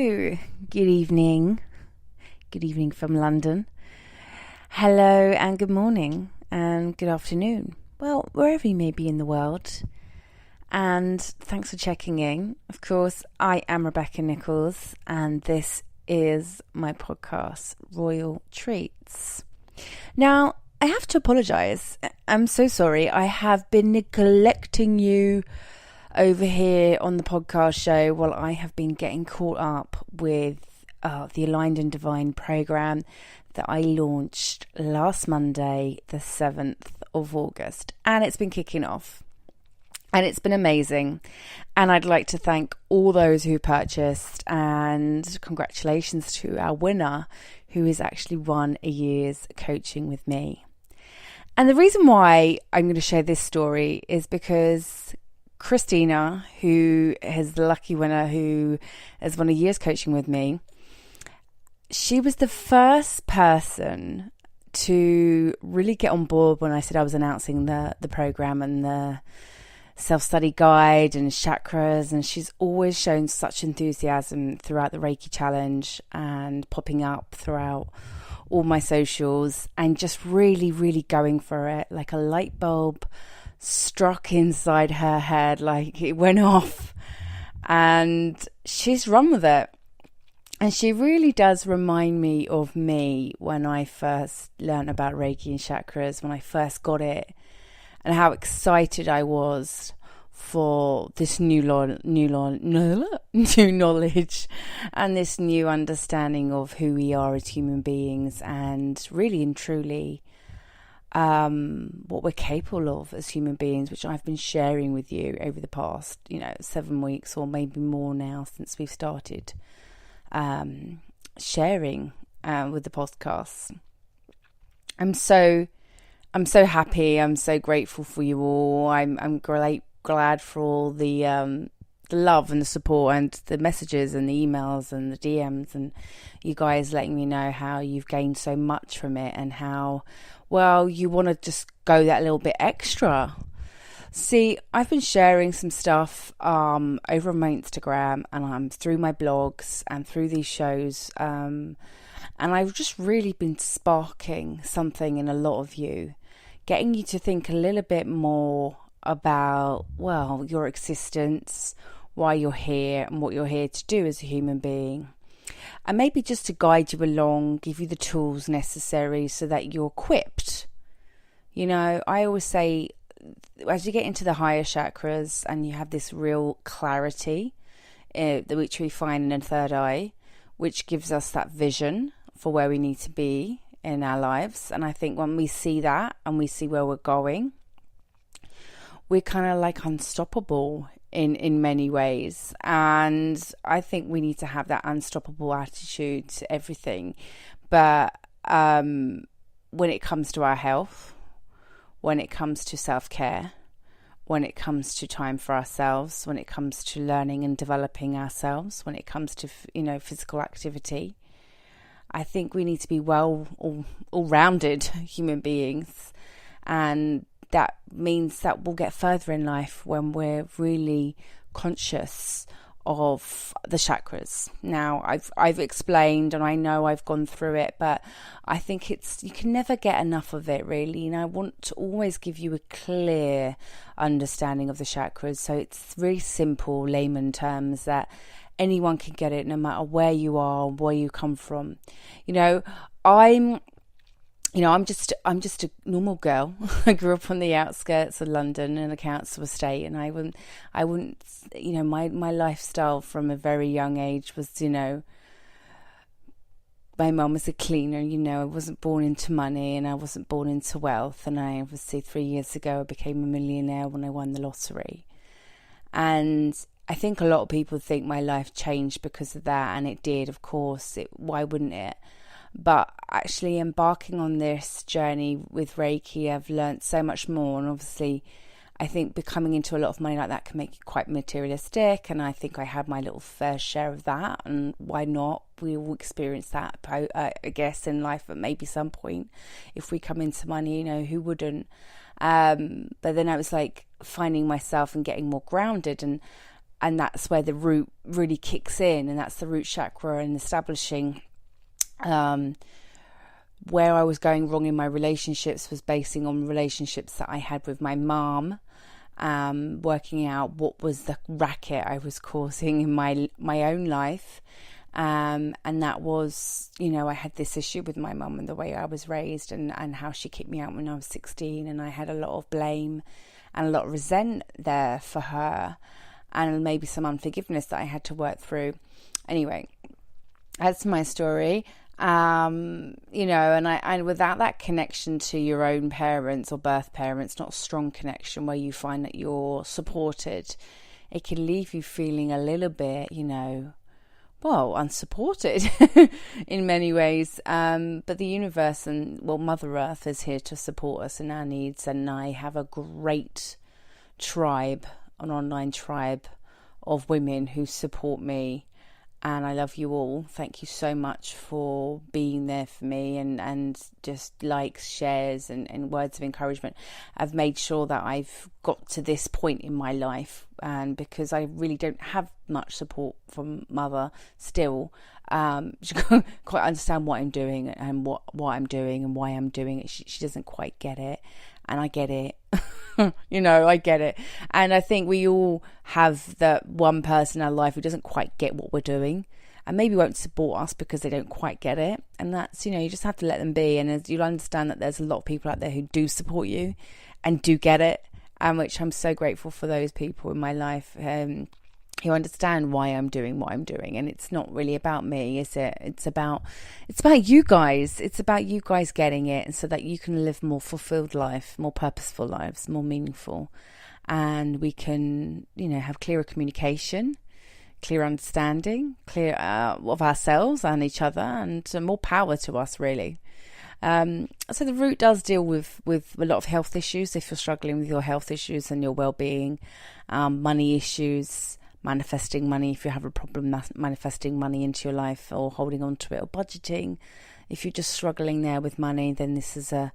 Good evening. Good evening from London. Hello and good morning and good afternoon. Well, wherever you may be in the world. And thanks for checking in. Of course, I am Rebecca Nichols and this is my podcast, Royal Treats. Now, I have to apologise. I'm so sorry. I have been neglecting you over here on the podcast show while I have been getting caught up with the Aligned and Divine program that I launched last Monday, the 7th of August. And it's been kicking off. And it's been amazing. And I'd like to thank all those who purchased, and congratulations to our winner who has actually won a year's coaching with me. And the reason why I'm going to share this story is because Christina, who is the lucky winner who has won a year's coaching with me, she was the first person to really get on board when I said I was announcing the program and the self-study guide and chakras, and she's always shown such enthusiasm throughout the Reiki challenge and popping up throughout all my socials and just really, really going for it. Like a light bulb struck inside her head, like it went off, and she's run with it. And she really does remind me of me when I first learned about Reiki and chakras, when I first got it, and how excited I was for this new knowledge and this new understanding of who we are as human beings, and really and truly what we're capable of as human beings, which I've been sharing with you over the past 7 weeks or maybe more now since we've started sharing with the podcasts. I'm so happy. I'm so grateful for you all. I'm glad for all the love and the support and the messages and the emails and the DMs, and you guys letting me know how you've gained so much from it and how, well, you want to just go that little bit extra. See, I've been sharing some stuff over on my Instagram and through my blogs and through these shows, and I've just really been sparking something in a lot of you, getting you to think a little bit more about, well, your existence, why you're here and what you're here to do as a human being. And maybe just to guide you along, give you the tools necessary so that you're equipped. I always say, as you get into the higher chakras and you have this real clarity, which we find in the third eye, which gives us that vision for where we need to be in our lives. And I think when we see that and we see where we're going, we're kind of like unstoppable in many ways. And I think we need to have that unstoppable attitude to everything. But when it comes to our health, when it comes to self-care, when it comes to time for ourselves, when it comes to learning and developing ourselves, when it comes to physical activity, I think we need to be all-rounded human beings. And that means that we'll get further in life when we're really conscious of the chakras. Now, I've explained, and I know I've gone through it, but I think you can never get enough of it, really. And I want to always give you a clear understanding of the chakras, so it's really simple, layman terms that anyone can get it, no matter where you are, where you come from. I'm just a normal girl. I grew up on the outskirts of London in a council estate, and I wouldn't, my lifestyle from a very young age was, my mum was a cleaner, I wasn't born into money and I wasn't born into wealth. And I obviously 3 years ago, I became a millionaire when I won the lottery. And I think a lot of people think my life changed because of that, and it did, of course. Why wouldn't it? But actually embarking on this journey with Reiki, I've learned so much more. And obviously, I think becoming into a lot of money like that can make you quite materialistic. And I think I had my little fair share of that. And why not? We all experience that, I guess, in life at maybe some point. If we come into money, who wouldn't? But then I was like finding myself and getting more grounded. And And that's where the root really kicks in, and that's the root chakra, and establishing where I was going wrong in my relationships was basing on relationships that I had with my mom, working out what was the racket I was causing in my own life. And that was, I had this issue with my mum and the way I was raised, and how she kicked me out when I was 16, and I had a lot of blame and a lot of resent there for her, and maybe some unforgiveness that I had to work through. Anyway, that's my story. And without that connection to your own parents or birth parents, not a strong connection where you find that you're supported, it can leave you feeling a little bit, unsupported in many ways. But the universe and, Mother Earth is here to support us in our needs. And I have a great tribe, an online tribe of women who support me. And I love you all. Thank you so much for being there for me, and just likes, shares, and words of encouragement. I've made sure that I've got to this point in my life, and because I really don't have much support from Mother still, she can't quite understand what I'm doing and what I'm doing and why I'm doing it. She doesn't quite get it, and I get it. I get it. And I think we all have that one person in our life who doesn't quite get what we're doing, and maybe won't support us because they don't quite get it. And that's, you just have to let them be. And you'll understand that there's a lot of people out there who do support you and do get it, and which I'm so grateful for those people in my life who understand why I'm doing what I'm doing. And it's not really about me, is it? It's about you guys. It's about you guys getting it, and so that you can live more fulfilled life, more purposeful lives, more meaningful. And we can, have clearer communication, clear understanding, clear of ourselves and each other, and more power to us, really. So the root does deal with a lot of health issues. If you're struggling with your health issues and your well-being, money issues, manifesting money, if you have a problem manifesting money into your life or holding on to it, or budgeting, if you're just struggling there with money, then this is a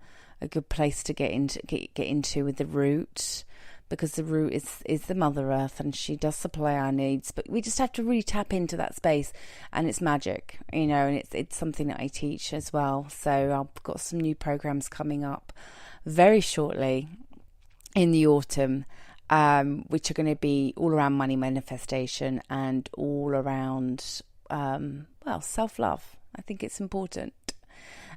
good place to get into with the root, because the root is the Mother Earth, and she does supply our needs. But we just have to really tap into that space, and it's magic, and it's something that I teach as well. So I've got some new programs coming up very shortly in the autumn, which are going to be all around money manifestation and all around, self-love. I think it's important.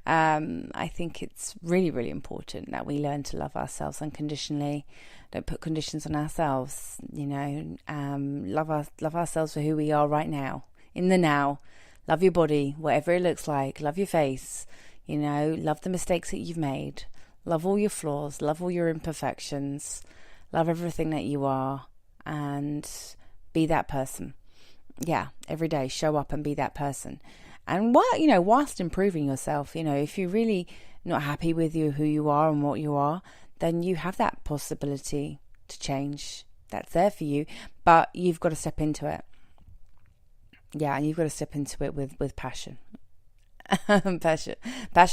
I think it's really, really important that we learn to love ourselves unconditionally. Don't put conditions on ourselves, love ourselves for who we are right now, in the now. Love your body, whatever it looks like. Love your face, love the mistakes that you've made. Love all your flaws, love all your imperfections. Love everything that you are, and be that person. Yeah, every day, show up and be that person. And whilst improving yourself, if you're really not happy with who you are and what you are, then you have that possibility to change. That's there for you, but you've got to step into it. Yeah, and you've got to step into it with passion. Passion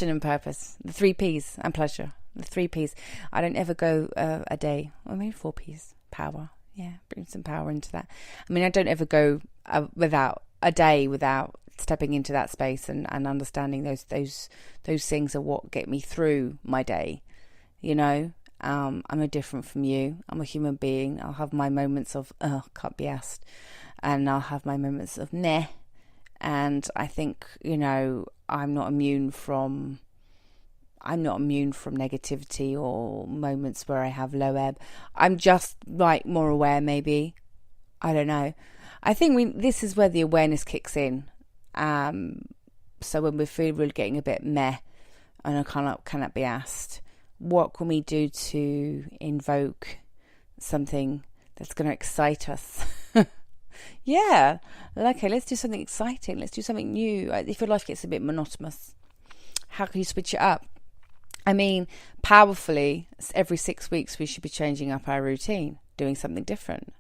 and purpose. The 3 P's, and pleasure. The 3 P's. I don't ever go a day, or maybe 4 P's. Power. Yeah, bring some power into that. I don't ever go without stepping into that space and understanding those things are what get me through my day. I'm no different from you. I'm a human being. I'll have my moments of can't be asked, and I'll have my moments of meh. And I think I'm not immune from negativity or moments where I have low ebb. I'm just more aware, maybe. I don't know. I think this is where the awareness kicks in. So when we feel we're getting a bit meh and I cannot be asked, what can we do to invoke something that's going to excite us? Yeah. Okay, let's do something exciting. Let's do something new. If your life gets a bit monotonous, how can you switch it up? Powerfully, every 6 weeks we should be changing up our routine, doing something different,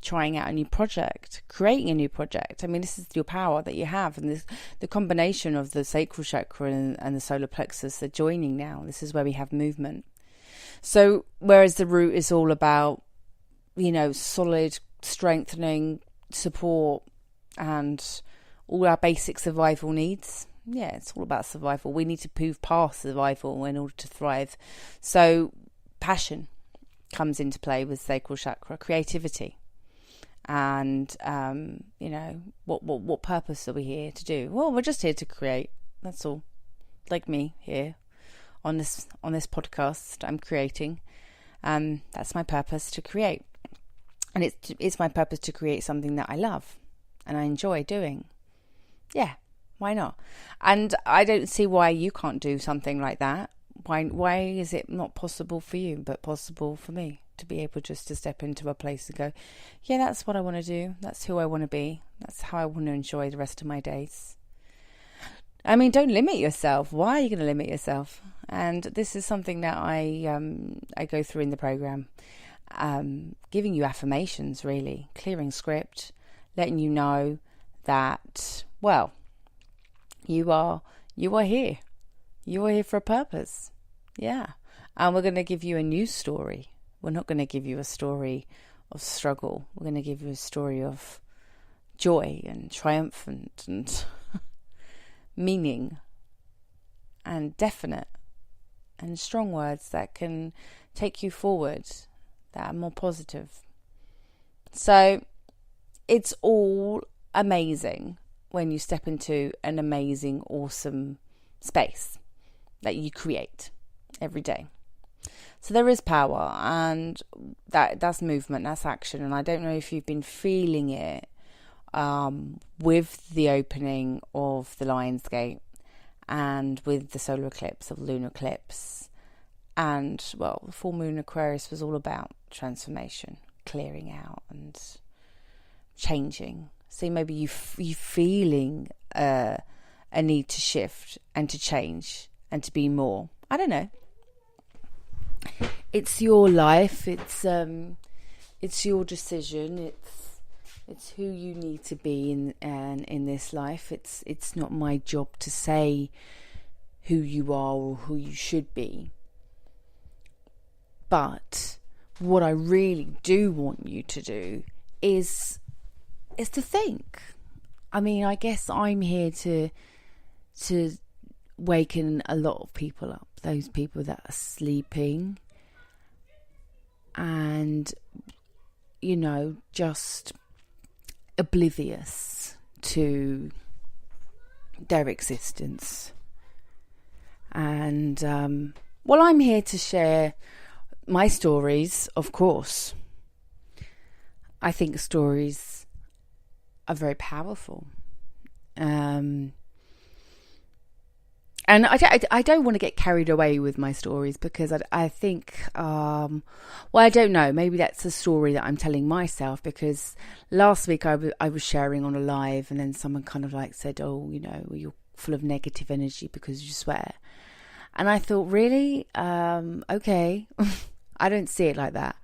trying out a new project, creating a new project. This is your power that you have, and the combination of the sacral chakra and the solar plexus, they're joining now. This is where we have movement. So whereas the root is all about, solid strengthening, support, and all our basic survival needs. Yeah, it's all about survival. We need to move past survival in order to thrive. So passion comes into play with sacral chakra, creativity. And, what purpose are we here to do? Well, we're just here to create. That's all. Like me here on this podcast, I'm creating. That's my purpose, to create. And it's my purpose to create something that I love and I enjoy doing. Yeah, why not? And I don't see why you can't do something like that. Why is it not possible for you, but possible for me to be able just to step into a place and go, yeah, that's what I want to do. That's who I want to be. That's how I want to enjoy the rest of my days. I mean, don't limit yourself. Why are you going to limit yourself? And this is something that I go through in the program, giving you affirmations, really, clearing script, letting you know that, well, you are here. You are here for a purpose. Yeah. And we're going to give you a new story. We're not going to give you a story of struggle. We're going to give you a story of joy and triumphant and meaning and definite and strong words that can take you forward, that are more positive. So it's all amazing when you step into an amazing, awesome space that you create every day. So there is power, and that's movement, that's action. And I don't know if you've been feeling it with the opening of the Lion's Gate and with the solar eclipse of lunar eclipse. And, well, the full moon Aquarius was all about transformation, clearing out and changing. So maybe you feeling a need to shift and to change and to be more. I don't know. It's your life. It's your decision. It's who you need to be in this life. It's not my job to say who you are or who you should be. But what I really do want you to do is to think. I mean, I guess I'm here to waken a lot of people up, those people that are sleeping and, just oblivious to their existence. And, I'm here to share my stories, of course. I think stories are very powerful. And I don't want to get carried away with my stories because I think, I don't know, maybe that's a story that I'm telling myself, because last week I was sharing on a live and then someone kind of like said, you're full of negative energy because you swear. And I thought, really? Okay. I don't see it like that.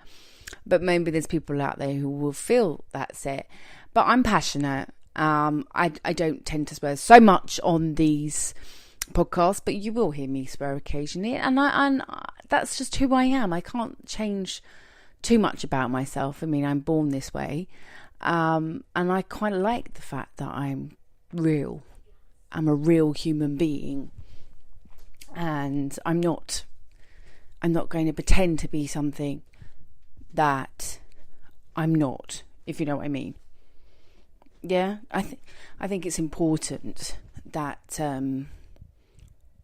But maybe there's people out there who will feel that's it. But I'm passionate. I don't tend to swear so much on these podcasts, but you will hear me swear occasionally, and that's just who I am. I can't change too much about myself. I mean, I'm born this way, and I quite like the fact that I'm real. I'm a real human being, and I'm not going to pretend to be something that I'm not, if you know what I mean. Yeah, I think it's important that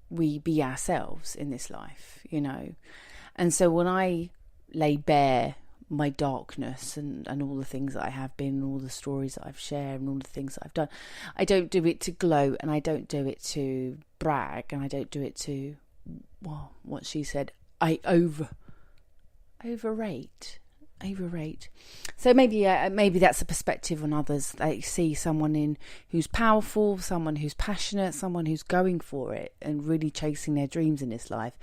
we be ourselves in this life, And so when I lay bare my darkness and all the things that I have been, and all the stories that I've shared and all the things that I've done, I don't do it to gloat, and I don't do it to brag, and I don't do it to, what she said, I overrate. So maybe that's a perspective on others. They see someone who's powerful, someone who's passionate, someone who's going for it and really chasing their dreams in this life,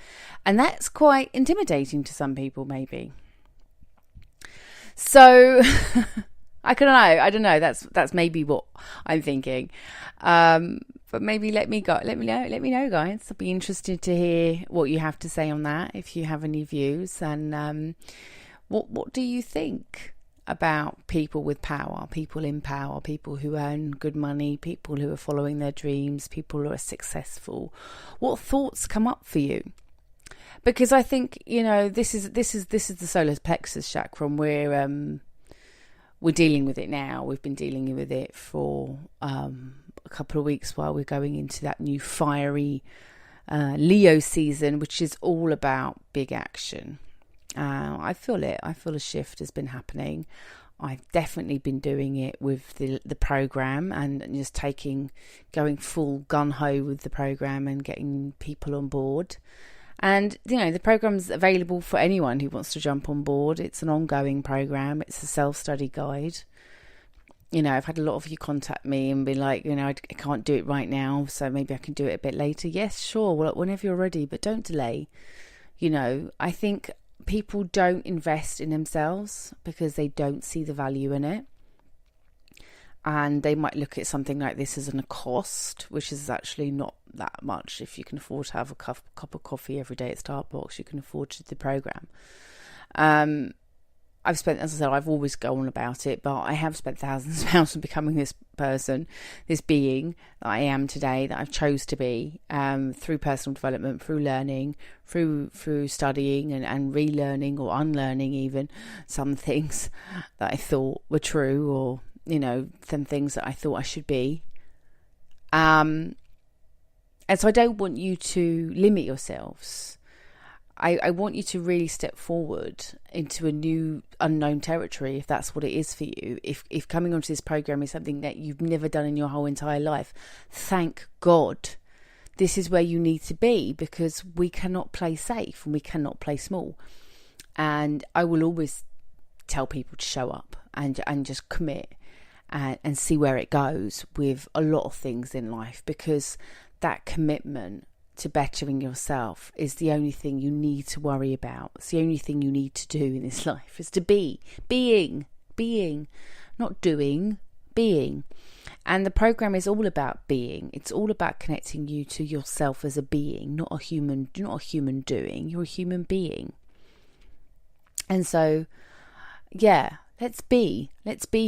and that's quite intimidating to some people, maybe. So I don't know. That's maybe what I'm thinking. But maybe let me know, guys. I'll be interested to hear what you have to say on that, if you have any views, and what do you think? about people with power, people in power, people who earn good money, people who are following their dreams, people who are successful. What thoughts come up for you? Because I think, this is the solar plexus chakra, and we're dealing with it now. We've been dealing with it for a couple of weeks while we're going into that new fiery Leo season, which is all about big action. I feel it. I feel a shift has been happening. I've definitely been doing it with the program, and just going full gung-ho with the program and getting people on board. And, the program's available for anyone who wants to jump on board. It's an ongoing program. It's a self-study guide. I've had a lot of you contact me and be like, I can't do it right now, so maybe I can do it a bit later. Yes, sure, well, whenever you're ready, but don't delay. I think people don't invest in themselves because they don't see the value in it. And they might look at something like this as a cost, which is actually not that much. If you can afford to have a cup of coffee every day at Starbucks, you can afford to do the program. I've spent, as I said, I've always gone about it, but I have spent thousands of pounds on becoming this person, this being that I am today, that I've chose to be, through personal development, through learning, through studying and relearning or unlearning even some things that I thought were true, or some things that I thought I should be. And so I don't want you to limit yourselves. I want you to really step forward into a new unknown territory, if that's what it is for you. If coming onto this program is something that you've never done in your whole entire life, thank God. This is where you need to be, because we cannot play safe and we cannot play small. And I will always tell people to show up and just commit and see where it goes with a lot of things in life, because that commitment to bettering yourself is the only thing you need to worry about. It's the only thing you need to do in this life, is to being, not doing, being. And the program is all about being. It's all about connecting you to yourself as a being, not a human doing. You're a human being. And so, let's be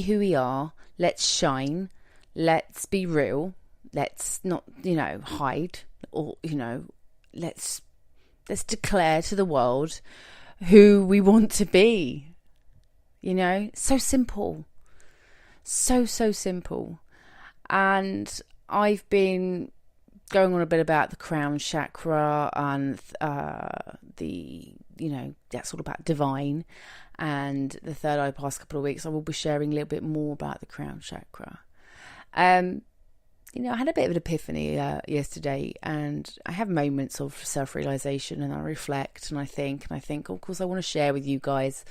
who we are. Let's shine. Let's be real. Let's not, hide. Or, let's declare to the world who we want to be. So simple. So simple. And I've been going on a bit about the crown chakra and that's all about divine. And the third eye, past couple of weeks, I will be sharing a little bit more about the crown chakra. I had a bit of an epiphany yesterday, and I have moments of self-realization, and I reflect and I think, of course, I want to share with you guys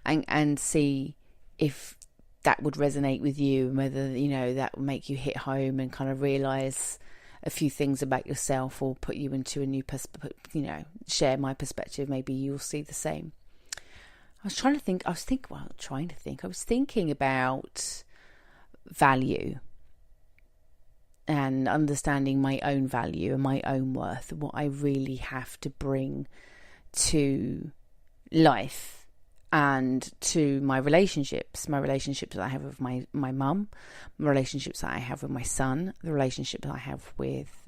and see if that would resonate with you, and whether, that will make you hit home and kind of realize a few things about yourself, or put you into a new share my perspective. Maybe you'll see the same. I was thinking about value and understanding my own value and my own worth, what I really have to bring to life and to my relationships that I have with my mum, my relationships that I have with my son, the relationship that I have with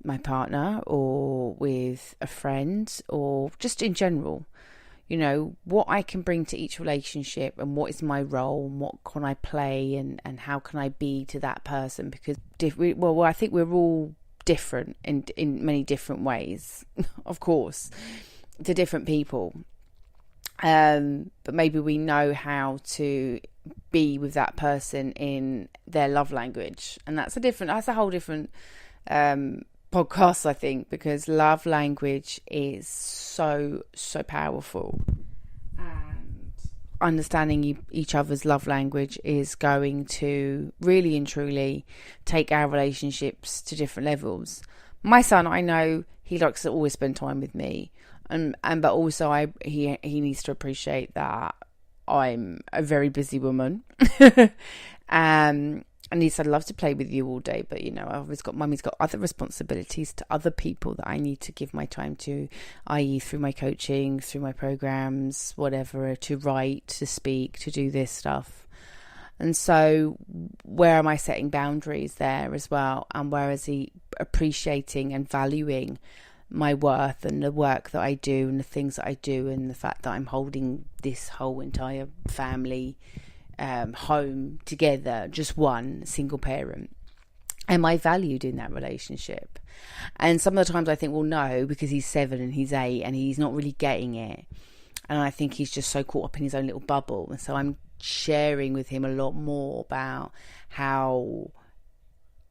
my partner, or with a friend, or just in general. What I can bring to each relationship, and what is my role, and what can I play, and how can I be to that person, because I think we're all different in many different ways, of course, to different people, but maybe we know how to be with that person in their love language, and that's a whole different podcast, I think, because love language is so powerful, and understanding each other's love language is going to really and truly take our relationships to different levels. My son, I know he likes to always spend time with me, but also he needs to appreciate that I'm a very busy woman. And he said, I'd love to play with you all day, but, mummy's got other responsibilities to other people that I need to give my time to, i.e. through my coaching, through my programs, whatever, to write, to speak, to do this stuff. And so where am I setting boundaries there as well? And where is he appreciating and valuing my worth and the work that I do and the things that I do and the fact that I'm holding this whole entire family home together, just one single parent? Am I valued in that relationship? And some of the times I think, well, no, because he's 7 and he's 8 and he's not really getting it. And I think he's just so caught up in his own little bubble. And so I'm sharing with him a lot more about how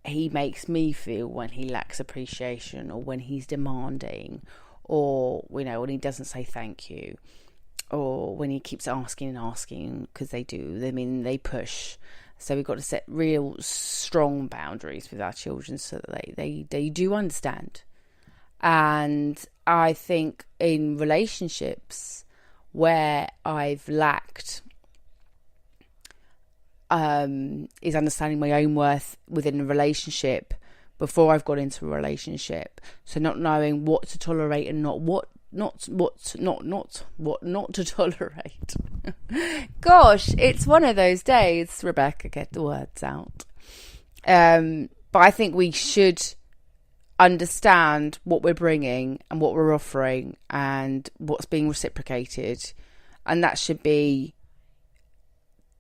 he makes me feel when he lacks appreciation, or when he's demanding, or, when he doesn't say thank you, or when he keeps asking, because they push. So we've got to set real strong boundaries with our children so that they do understand. And I think in relationships where I've lacked is understanding my own worth within a relationship before I've got into a relationship. So not knowing what to tolerate and what not to tolerate. Gosh, it's one of those days, Rebecca, get the words out. But I think we should understand what we're bringing and what we're offering and what's being reciprocated, and that should be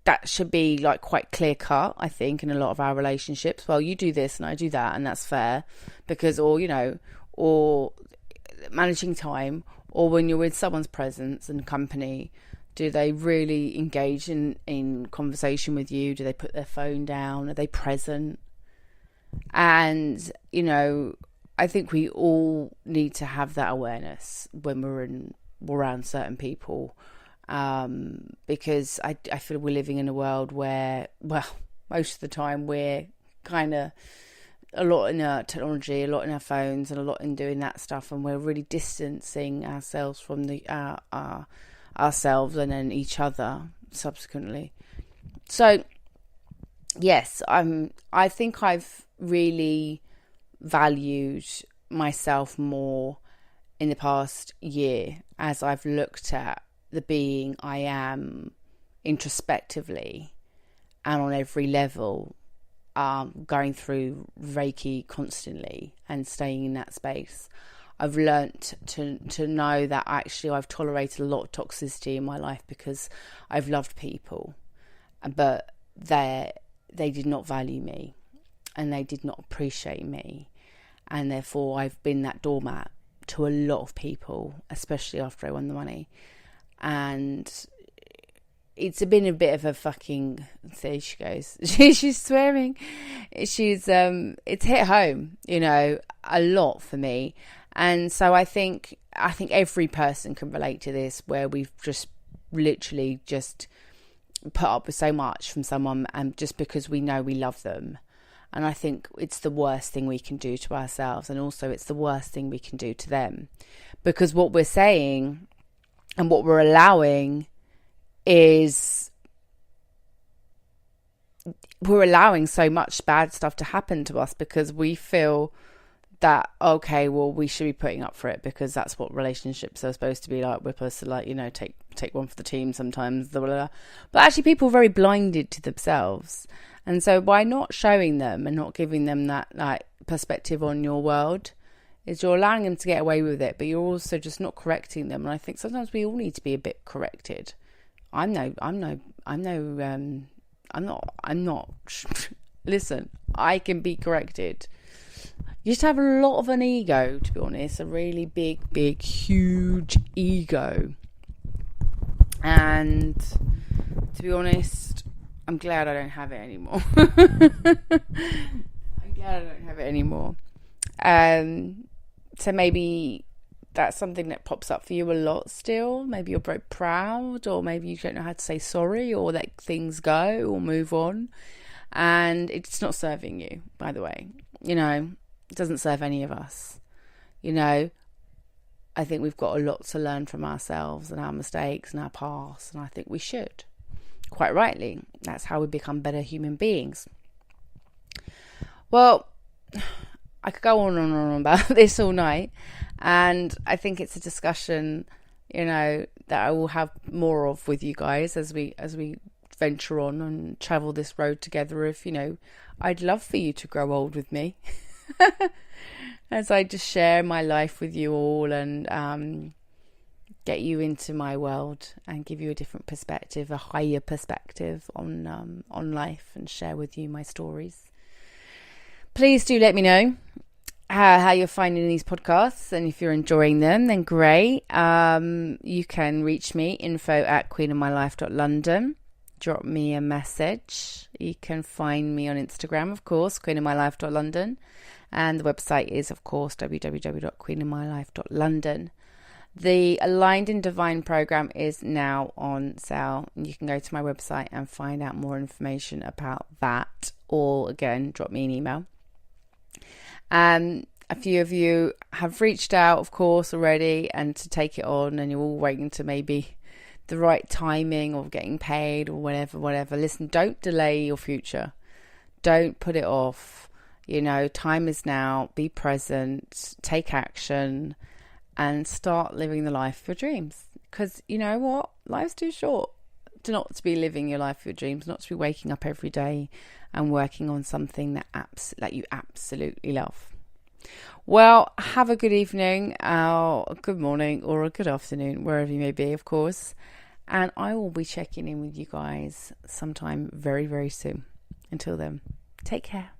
like quite clear cut, I think, in a lot of our relationships. Well, you do this and I do that, and that's fair, because or managing time, or when you're with someone's presence and company, do they really engage in conversation with you? Do they put their phone down? Are they present? And I think we all need to have that awareness when we're around certain people, because I feel we're living in a world where, well, most of the time we're kind of a lot in our technology, a lot in our phones, and a lot in doing that stuff, and we're really distancing ourselves from ourselves and then each other subsequently. So yes, I think I've really valued myself more in the past year as I've looked at the being I am introspectively and on every level, going through Reiki constantly and staying in that space. I've learnt to know that actually I've tolerated a lot of toxicity in my life because I've loved people, but they did not value me and they did not appreciate me, and therefore I've been that doormat to a lot of people, especially after I won the money. And it's been a bit of a fucking, there she goes, she's swearing, it's hit home, a lot for me. And so I think every person can relate to this, where we've just literally just put up with so much from someone, and just because we know we love them. And I think it's the worst thing we can do to ourselves, and also it's the worst thing we can do to them, because what we're saying and what we're allowing is we're allowing so much bad stuff to happen to us because we feel that, okay, well, we should be putting up for it because that's what relationships are supposed to be like. We're supposed to take one for the team sometimes, blah, blah, blah. But actually people are very blinded to themselves. And so by not showing them and not giving them that perspective on your world, is you're allowing them to get away with it, but you're also just not correcting them. And I think sometimes we all need to be a bit corrected. I'm not. Listen, I can be corrected. You just have a lot of an ego, to be honest, a really big, huge ego. And to be honest, I'm glad I don't have it anymore. So maybe that's something that pops up for you a lot still. Maybe you're very proud, or maybe you don't know how to say sorry or let things go or move on. And it's not serving you, by the way. It doesn't serve any of us. I think we've got a lot to learn from ourselves and our mistakes and our past, and I think we should. Quite rightly. That's how we become better human beings. Well, I could go on and on about this all night, and I think it's a discussion, that I will have more of with you guys as we venture on and travel this road together. If I'd love for you to grow old with me, as I just share my life with you all and get you into my world and give you a different perspective, a higher perspective on life, and share with you my stories. Please do let me know how you're finding these podcasts, and if you're enjoying them, then great. You can reach me, info@queenofmylife.london. Drop me a message. You can find me on Instagram, of course, queenofmylife.london, and the website is, of course, www.queenofmylife.london. The Aligned in Divine program is now on sale, and you can go to my website and find out more information about that, or again, drop me an email. A few of you have reached out, of course, already, and to take it on, and you're all waiting to maybe the right timing of getting paid or whatever. Listen, don't delay your future. Don't put it off. Time is now. Be present. Take action. And start living the life of your dreams. Because you know what? Life's too short not to be living your life of your dreams, not to be waking up every day and working on something that you absolutely love. Well, have a good evening, a good morning, or a good afternoon, wherever you may be, of course. And I will be checking in with you guys sometime very, very soon. Until then, take care.